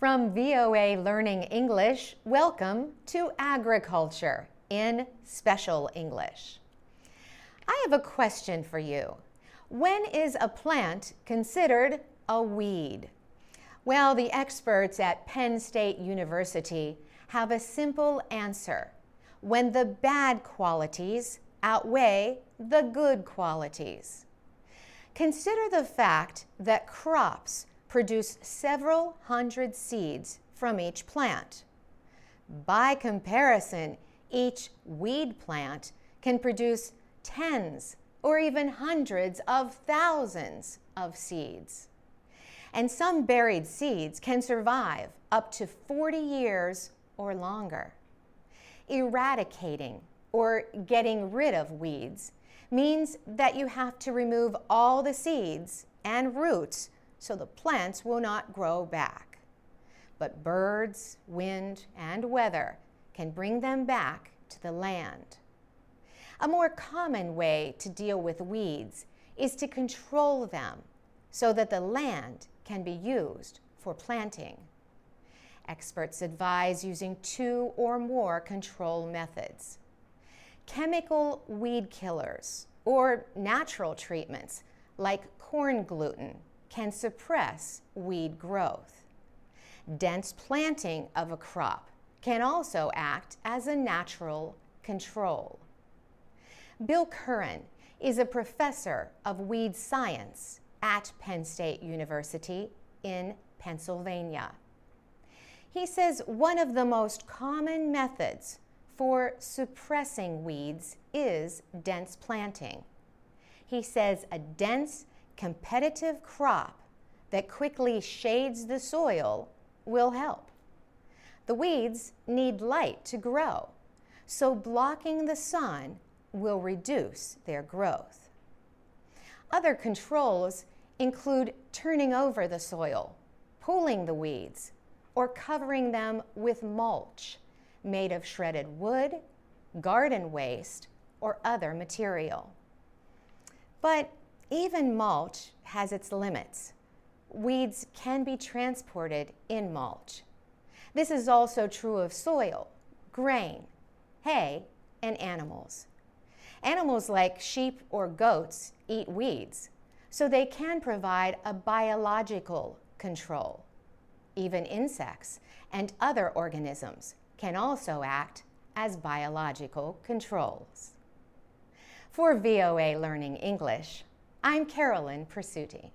From VOA Learning English, welcome to Agriculture in Special English. I have a question for you. When is a plant considered a weed? Well, the experts at Penn State University have a simple answer: when the bad qualities outweigh the good qualities. Consider the fact that crops produce several hundred seeds from each plant. By comparison, each weed plant can produce tens or even hundreds of thousands of seeds. And some buried seeds can survive up to 40 years or longer. Eradicating or getting rid of weeds means that you have to remove all the seeds and roots so the plants will not grow back. But birds, wind, and weather can bring them back to the land. A more common way to deal with weeds is to control them so that the land can be used for planting. Experts advise using 2 or more control methods. Chemical weed killers or natural treatments like corn gluten can suppress weed growth. Dense planting of a crop can also act as a natural control. Bill Curran is a professor of weed science at Penn State University in Pennsylvania. He says one of the most common methods for suppressing weeds is dense planting. He says a dense, competitive crop that quickly shades the soil will help. The weeds need light to grow, so blocking the sun will reduce their growth. Other controls include turning over the soil, pulling the weeds, or covering them with mulch made of shredded wood, garden waste, or other material. But even mulch has its limits. Weeds can be transported in mulch. This is also true of soil, grain, hay, and animals. Animals like sheep or goats eat weeds, so they can provide a biological control. Even insects and other organisms can also act as biological controls. For VOA Learning English, I'm Carolyn Presutti.